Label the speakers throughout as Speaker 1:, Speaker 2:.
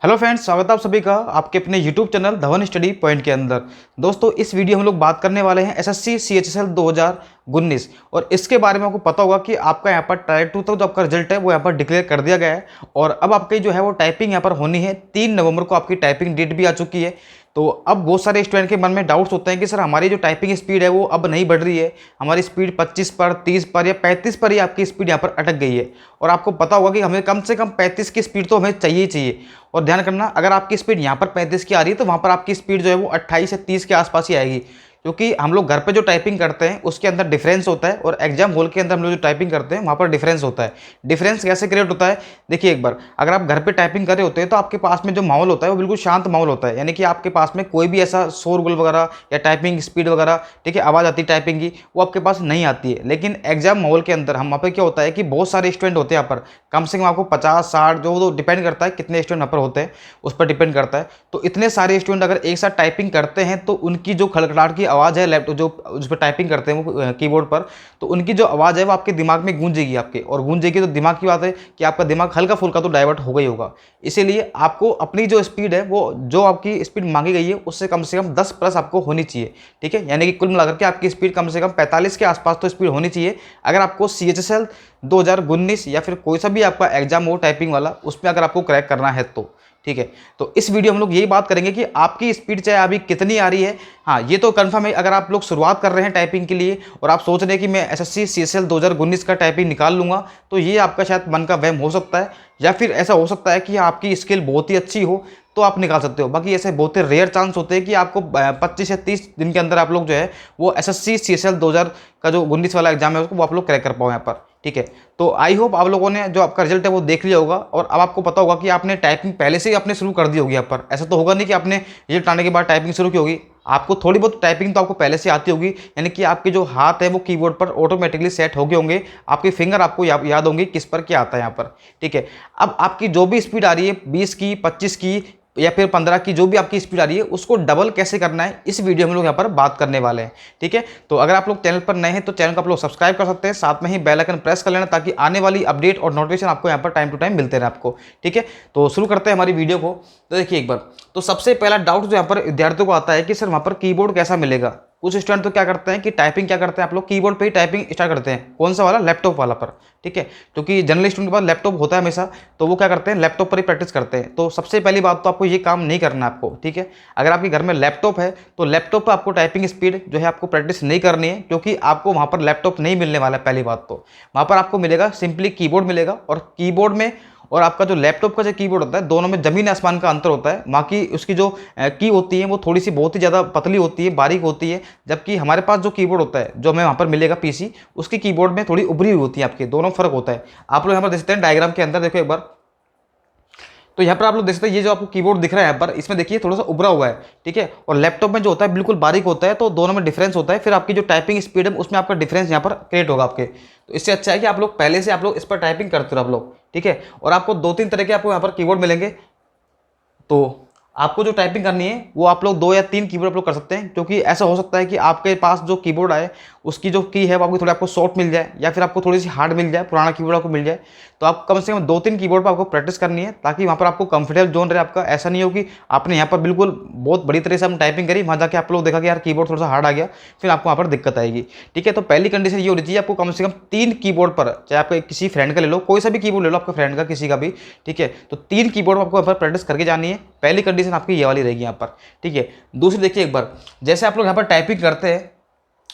Speaker 1: Hello friends, स्वागत है आप सभी का आपके अपने YouTube channel Dhawan study point के अंदर। दोस्तों, इस वीडियो हम लोग बात करने वाले हैं एसएससी सीएचएसएल 2019 और इसके बारे में आपको पता होगा कि आपका यहाँ पर टायर 2 तक जो आपका रिजल्ट है वो यहाँ पर डिक्लेयर कर दिया गया है और अब आपकी जो है वो टाइपिंग यहाँ पर होनी है। 3 नवंबर को आपकी टाइपिंग डेट भी आ चुकी है। तो अब बहुत सारे स्टूडेंट के मन में डाउट्स होते हैं कि सर हमारी जो टाइपिंग स्पीड है वो अब नहीं बढ़ रही है, हमारी स्पीड 25 पर 30 पर या 35 पर ही आपकी स्पीड यहाँ पर अटक गई है। और आपको पता होगा कि हमें कम से कम 35 की स्पीड तो हमें चाहिए ही चाहिए। और ध्यान करना, अगर आपकी स्पीड यहाँ पर 35 की आ रही है तो वहाँ पर आपकी स्पीड जो है वो 28 से 30 के आसपास ही आएगी, क्योंकि हम लोग घर पे जो टाइपिंग करते हैं उसके अंदर डिफरेंस होता है और एग्जाम हॉल के अंदर हम लोग जो टाइपिंग करते हैं वहाँ पर डिफरेंस होता है। डिफरेंस कैसे क्रिएट होता है? देखिए, एक बार अगर आप घर पे टाइपिंग कर रहे होते हैं तो आपके पास में जो माहौल होता है वो बिल्कुल शांत माहौल होता है, यानी कि आपके पास में कोई भी ऐसा शोरगुल वगैरह या टाइपिंग स्पीड वगैरह, ठीक है, आवाज़ आती है टाइपिंग की, वो आपके पास नहीं आती है। लेकिन एग्जाम माहौल के अंदर हम वहाँ पर क्या होता है कि बहुत सारे स्टूडेंट होते हैं यहाँ पर, कम से कम आपको 50-60 जो डिपेंड करता है कितने स्टूडेंट यहाँ पर होते हैं उस पर डिपेंड करता है। तो इतने सारे स्टूडेंट अगर एक साथ टाइपिंग करते हैं तो उनकी जो खड़खड़ाहट की आवाज़ है लैपटॉप जो उस पर टाइपिंग करते हैं वो कीबोर्ड पर, तो उनकी जो आवाज़ है वो आपके दिमाग में गूंजेगी आपके, और गूंजेगी तो दिमाग की बात है कि आपका दिमाग हल्का फुल्का तो डाइवर्ट हो गई होगा। इसीलिए आपको अपनी जो स्पीड है वो जो आपकी स्पीड मांगी गई है उससे कम से कम 10 प्लस आपको होनी चाहिए, ठीक है। यानी कि कुल मिलाकर के आपकी स्पीड कम से कम 45 के आसपास तो स्पीड होनी चाहिए अगर आपको CHSL 2019 या फिर कोई सा भी आपका एग्जाम हो टाइपिंग वाला उसमें अगर आपको क्रैक करना है तो, ठीक है। तो इस वीडियो हम लोग यही बात करेंगे कि आपकी स्पीड चाहे अभी कितनी आ रही है। हाँ, ये तो कंफर्म है, अगर आप लोग शुरुआत कर रहे हैं टाइपिंग के लिए और आप सोच रहे हैं कि मैं एसएससी CHSL 2019 का टाइपिंग निकाल लूँगा, तो ये आपका शायद मन का वहम हो सकता है, या फिर ऐसा हो सकता है कि आपकी स्किल बहुत ही अच्छी हो तो आप निकाल सकते हो। बाकी ऐसे बहुत ही रेयर चांस होते हैं कि आपको 25 या 30 दिन के अंदर आप लोग जो है वो एसएससी CHSL 2000 का जो 19 वाला एग्जाम है उसको वो आप लोग क्रैक कर पाओ यहाँ पर, ठीक है। तो आई होप आप लोगों ने जो आपका रिजल्ट है वो देख लिया होगा और अब आपको पता होगा कि आपने टाइपिंग पहले से ही आपने शुरू कर दी होगी यहाँ पर। ऐसा तो होगा नहीं कि आपने रिजल्ट आने के बाद टाइपिंग शुरू की होगी, आपको थोड़ी बहुत टाइपिंग तो आपको पहले से आती होगी, यानी कि आपके जो हाथ है वो कीबोर्ड पर ऑटोमेटिकली सेट हो गए होंगे, आपके फिंगर आपको याद होंगे किस पर क्या आता है यहाँ पर, ठीक है। अब आपकी जो भी स्पीड आ रही है 20 की, 25 की या फिर 15 की, जो भी आपकी स्पीड आ रही है उसको डबल कैसे करना है इस वीडियो में हम लोग यहाँ पर बात करने वाले हैं, ठीक है। तो अगर आप लोग चैनल पर नए हैं तो चैनल को आप लोग सब्सक्राइब कर सकते हैं, साथ में ही बेल आइकन प्रेस कर लेना ताकि आने वाली अपडेट और नोटिफिकेशन आपको यहाँ पर टाइम टू टाइम मिलते रहे आपको, ठीक है। तो शुरू करते हैं हमारी वीडियो को। तो देखिए, एक बार तो सबसे पहला डाउट जो यहाँ पर विद्यार्थियों को आता है कि सर वहाँ पर कीबोर्ड कैसा मिलेगा। कुछ स्टूडेंट तो क्या करते हैं कि टाइपिंग क्या करते हैं, आप लोग कीबोर्ड पे ही टाइपिंग स्टार्ट करते हैं। कौन सा वाला? लैपटॉप वाला पर, ठीक है, क्योंकि जनरल स्टूडेंट के पास लैपटॉप होता है हमेशा, तो वो क्या करते हैं लैपटॉप पर ही प्रैक्टिस करते हैं। तो सबसे पहली बात तो आपको ये काम नहीं करना है आपको, ठीक है। अगर आपके घर में लैपटॉप है तो लैपटॉप पर आपको टाइपिंग स्पीड जो है आपको प्रैक्टिस नहीं करनी है, क्योंकि आपको वहाँ पर लैपटॉप नहीं मिलने वाला है। पहली बात तो वहाँ पर आपको मिलेगा सिंपली कीबोर्ड मिलेगा, और कीबोर्ड में और आपका जो लैपटॉप का जो कीबोर्ड होता है दोनों में जमीन आसमान का अंतर होता है। वहाँ की उसकी जो की होती है वो थोड़ी सी बहुत ही ज़्यादा पतली होती है, बारीक होती है, जबकि हमारे पास जो कीबोर्ड होता है जो हमें वहाँ पर मिलेगा पीसी, उसकी कीबोर्ड में थोड़ी उभरी हुई होती है। आपके दोनों फर्क होता है। आप लोग यहाँ पर देख सकते हैं डायग्राम के अंदर, देखो एक बार, तो यहाँ पर आप लोग देख सकते हैं ये जो आपको कीबोर्ड दिख रहा है यहाँ पर, इसमें देखिए थोड़ा सा उभरा हुआ है, ठीक है, और लैपटॉप में जो होता है बिल्कुल बारीक होता है। तो दोनों में डिफरेंस होता है, फिर आपकी जो टाइपिंग स्पीड है उसमें आपका डिफरेंस यहाँ पर क्रिएट होगा आपके। तो इससे अच्छा है कि आप लोग पहले से आप लोग इस पर टाइपिंग करते हो आप लोग, ठीक है। और आपको 2-3 तरह के आपको यहाँ पर कीबोर्ड मिलेंगे, तो आपको जो टाइपिंग करनी है वो आप लोग 2 या 3 कीबोर्ड आप लोग कर सकते हैं, क्योंकि ऐसा हो सकता है कि आपके पास जो कीबोर्ड आए उसकी जो की है वो आपको थोड़ी आपको सॉफ्ट मिल जाए या फिर आपको थोड़ी सी हार्ड मिल जाए, पुराना कीबोर्ड आपको मिल जाए। तो आप कम से कम 2-3 कीबोर्ड पर आपको प्रैक्टिस करनी है ताकि वहाँ पर आपको कंफर्टेबल जोन रहे आपका। ऐसा नहीं हो कि आपने यहाँ पर बिल्कुल बहुत बड़ी तरह से हम टाइपिंग करी, वहाँ जाके आप लोग देखा कि यार कीबोर्ड थोड़ा सा हार्ड आ गया, फिर आपको वहाँ पर दिक्कत आएगी, ठीक है। तो पहली कंडीशन ये होनी चाहिए आपको कम से कम 3 कीबोर्ड पर, चाहे आप किसी फ्रेंड का ले लो, कोई सा भी कीबोर्ड ले लो आपके फ्रेंड का किसी का भी, ठीक है। तो 3 कीबोर्ड आपको यहाँ पर प्रैक्टिस करके जानी है। पहली कंडीशन आपकी ये वाली रहेगी यहाँ पर, ठीक है। दूसरी देखिए एक बार, जैसे आप लोग यहाँ पर टाइपिंग करते हैं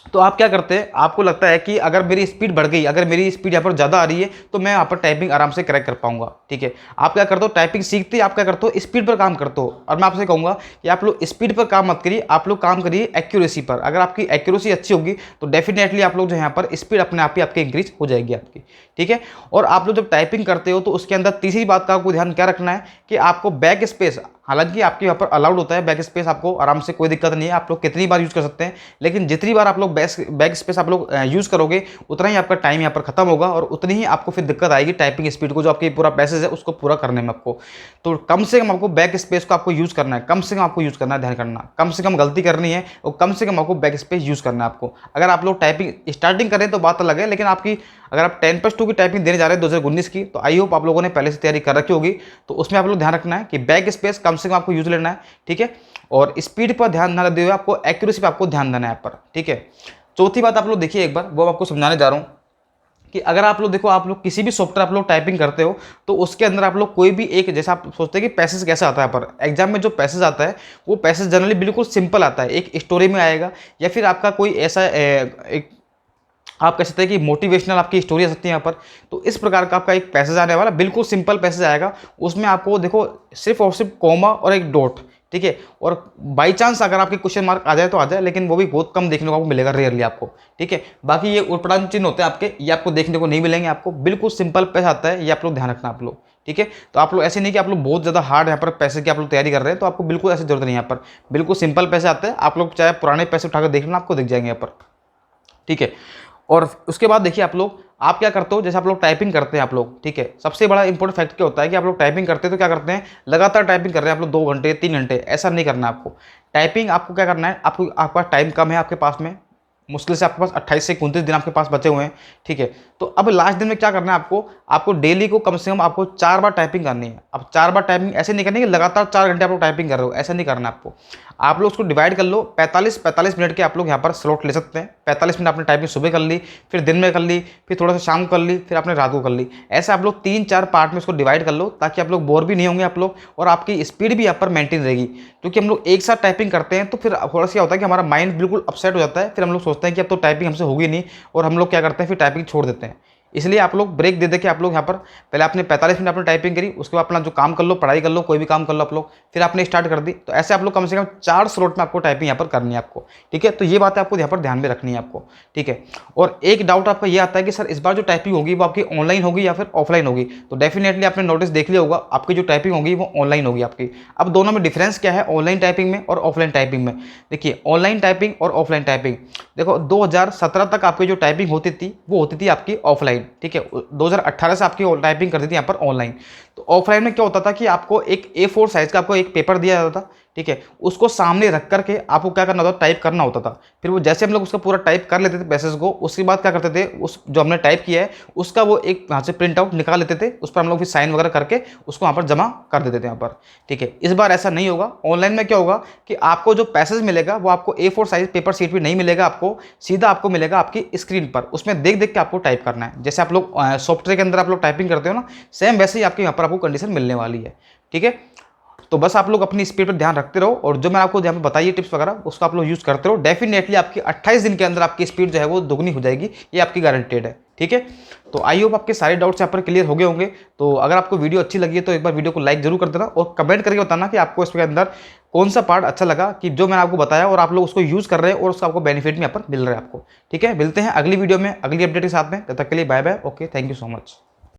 Speaker 1: तो आप क्या करते हैं, आपको लगता है कि अगर मेरी स्पीड बढ़ गई, अगर मेरी स्पीड यहाँ पर ज़्यादा आ रही है तो मैं यहाँ पर टाइपिंग आराम से क्रैक कर पाऊंगा, ठीक है। आप क्या करते हो, टाइपिंग सीखते ही आप क्या करते हो, स्पीड पर काम करते हो। और मैं आपसे कहूँगा कि आप लोग स्पीड पर काम मत करिए, आप लोग काम करिए एक्यूरेसी पर। अगर आपकी एक्यूरेसी अच्छी होगी तो डेफिनेटली आप लोग जो यहाँ पर स्पीड अपने आप ही आपकी इंक्रीज हो जाएगी आपकी, ठीक है। और आप लोग जब टाइपिंग करते हो तो उसके अंदर तीसरी बात का आपको ध्यान क्या रखना है कि आपको बैक स्पेस, हालांकि आपके यहाँ पर अलाउड होता है बैक स्पेस, आपको आराम से कोई दिक्कत नहीं है, आप लोग कितनी बार यूज़ कर सकते हैं, लेकिन जितनी बार आप लोग बैक स्पेस आप लोग यूज़ करोगे उतना ही आपका टाइम यहाँ पर खत्म होगा और उतनी ही आपको फिर दिक्कत आएगी टाइपिंग स्पीड को, जो आपकी पूरा पैसेज है उसको पूरा करने में आपको। तो कम से कम आपको बैक स्पेस को आपको यूज़ करना है, कम से कम आपको यूज़ करना है, ध्यान करना, कम से कम गलती करनी है और कम से कम आपको बैक स्पेस यूज़ करना है आपको। अगर आप लोग टाइपिंग स्टार्टिंग करें तो बात अलग है, लेकिन आपकी अगर आप 10+2 की टाइपिंग देने जा रहे हैं 2019 की, तो आई होप आप लोगों ने पहले से तैयारी कर रखी होगी। तो उसमें आप लोग ध्यान रखना है कि बैक स्पेस कम से कम आपको यूज लेना है, ठीक है। और स्पीड पर ध्यान ना देते हुए आपको एक्यूरेसी पर आपको ध्यान देना है यहाँ पर, ठीक है। चौथी बात आप लोग देखिए एक बार, वो आपको समझाने जा रहा हूँ कि अगर आप लोग देखो, आप लोग किसी भी सॉफ्टवेयर आप लोग टाइपिंग करते हो, तो उसके अंदर आप लोग कोई भी एक, जैसा आप सोचते हैं कि पैसेज कैसे आता है, पर एग्जाम में जो पैसेज आता है वो पैसेज जनरली बिल्कुल सिंपल आता है, एक स्टोरी में आएगा, या फिर आपका कोई ऐसा एक आप कह सकते हैं कि मोटिवेशनल आपकी स्टोरी आ सकती है यहाँ पर। तो इस प्रकार का आपका एक पैसेज आने वाला, बिल्कुल सिंपल पैसेज आएगा। उसमें आपको देखो सिर्फ और सिर्फ कॉमा और एक डॉट, ठीक है। और बाई चांस अगर आपके क्वेश्चन मार्क आ जाए तो आ जाए, लेकिन वो भी बहुत कम देखने को आपको मिलेगा, रेयरली आपको, ठीक है। बाकी ये उटपटांग चिन्ह होते हैं आपके, ये आपको देखने को नहीं मिलेंगे, आपको बिल्कुल सिंपल पैसेज आता है, ये आप लोग ध्यान रखना आप लोग, ठीक है। तो आप लोग ऐसे नहीं कि आप लोग बहुत ज़्यादा हार्ड यहाँ पर पैसे की आप लोग तैयारी कर रहे हैं, तो आपको बिल्कुल ऐसी जरूरत नहीं है। यहाँ पर बिल्कुल सिंपल पैसे आते हैं, आप लोग चाहे पुराने पैसे उठाकर देख लेना, आपको दिख जाएंगे यहाँ पर, ठीक है। और उसके बाद देखिए आप क्या करते हो, जैसे आप लोग टाइपिंग करते हैं आप लोग, ठीक है। सबसे बड़ा इंपॉर्टेंट फैक्ट क्या होता है कि आप लोग टाइपिंग करते हैं तो क्या करते हैं, लगातार टाइपिंग कर रहे हैं आप लोग 2 घंटे 3 घंटे, ऐसा नहीं करना आपको। टाइपिंग आपको क्या करना है, आपको आपका टाइम कम है आपके पास में, मुश्किल से आपके पास 28 से 29 दिन आपके पास बचे हुए हैं, ठीक है। तो अब लास्ट दिन में क्या करना है आपको डेली को कम से कम आपको 4 बार टाइपिंग करनी है। अब 4 बार टाइपिंग ऐसे नहीं करनी कि लगातार 4 घंटे आप लोग टाइपिंग कर रहे हो, ऐसा नहीं करना आपको। आप लोग उसको डिवाइड कर लो, 45 मिनट के आप लोग यहाँ पर स्लॉट ले सकते हैं। 45 मिनट आपने टाइपिंग सुबह कर ली, फिर दिन में कर ली, फिर थोड़ा सा शाम को कर ली, फिर आपने रात को कर ली। ऐसे आप लोग 3-4 पार्ट में इसको डिवाइड कर लो, ताकि आप लोग बोर भी नहीं होंगे आप लोग, और आपकी स्पीड भी यहाँ पर मेंटेन रहेगी। क्योंकि हम लोग एक साथ टाइपिंग करते हैं तो फिर थोड़ा सा क्या होता है कि हमारा माइंड बिल्कुल अपसेट हो जाता है, फिर हम लोग सोचते हैं कि अब तो टाइपिंग हमसे होगी नहीं, और हम लोग क्या करते हैं, फिर टाइपिंग छोड़ देते हैं। इसलिए आप लोग ब्रेक दे दे के आप लोग यहाँ पर पहले आपने 45 मिनट आपने टाइपिंग करी, उसके बाद अपना जो काम कर लो, पढ़ाई कर लो, कोई भी काम कर लो आप लोग, फिर आपने स्टार्ट कर दी। तो ऐसे आप लोग कम से कम 4 स्लॉट में आपको टाइपिंग यहाँ पर करनी है आपको, ठीक है। तो ये बात आपको यहाँ पर ध्यान में रखनी है आपको, ठीक है। और एक डाउट आपका ये आता है कि सर इस बार जो टाइपिंग होगी वो आपकी ऑनलाइन होगी या फिर ऑफलाइन होगी। तो डेफिनेटली आपने नोटिस देख लिया होगा, आपकी जो टाइपिंग होगी वो ऑनलाइन होगी आपकी। अब दोनों में डिफरेंस क्या है, ऑनलाइन टाइपिंग में और ऑफलाइन टाइपिंग में? देखिए ऑनलाइन टाइपिंग और ऑफलाइन टाइपिंग, देखो 2017 तक आपकी जो टाइपिंग होती थी वो होती थी आपकी ऑफलाइन, ठीक है। 2018 से आपकी टाइपिंग करती थी यहाँ पर ऑनलाइन। तो ऑफलाइन में क्या होता था कि आपको एक A4 साइज का आपको एक पेपर दिया जाता था, ठीक है। उसको सामने रख करके आपको क्या करना होता था, टाइप करना होता था। फिर वो जैसे हम लोग उसका पूरा टाइप कर लेते थे पैसेज को, उसके बाद क्या करते थे, उस जो हमने टाइप किया है उसका वो एक यहाँ से प्रिंट आउट निकाल लेते थे, उस पर हम लोग फिर साइन वगैरह करके उसको वहाँ पर जमा कर देते थे यहाँ पर, ठीक है। इस बार ऐसा नहीं होगा। ऑनलाइन में क्या होगा कि आपको जो पैसेज मिलेगा वो आपको A4 साइज पेपर शीट भी नहीं मिलेगा, आपको सीधा आपको मिलेगा आपकी स्क्रीन पर, उसमें देख देख के आपको टाइप करना है। जैसे आप लोग सॉफ्टवेयर के अंदर आप लोग टाइपिंग करते हो ना, सेम वैसे ही आपके यहाँ पर आपको कंडीशन मिलने वाली है, ठीक है। तो बस आप लोग अपनी स्पीड पर ध्यान रखते रहो, और जो मैं आपको यहाँ पे बताइए टिप्स वगैरह उसको आप लोग यूज़ करते रहो। डेफिनेटली आपकी 28 दिन के अंदर आपकी स्पीड जो है वो दोगुनी हो जाएगी, ये आपकी गारंटेड है, ठीक है। तो आई होप आपके सारे डाउट्स यहाँ पर क्लियर हो गए होंगे। तो अगर आपको वीडियो अच्छी लगी है तो एक बार वीडियो को लाइक जरूर कर देना, और कमेंट करके बताना कि आपको इसके अंदर कौन सा पार्ट अच्छा लगा, कि जो मैंने आपको बताया और आप लोग उसको यूज़ कर रहे हैं और उसका आपको बेनिफिट भी यहाँ पर मिल रहा है आपको, ठीक है। मिलते हैं अगली वीडियो में अगली अपडेट के साथ में, तब तक के लिए bye bye, okay, thank you so much.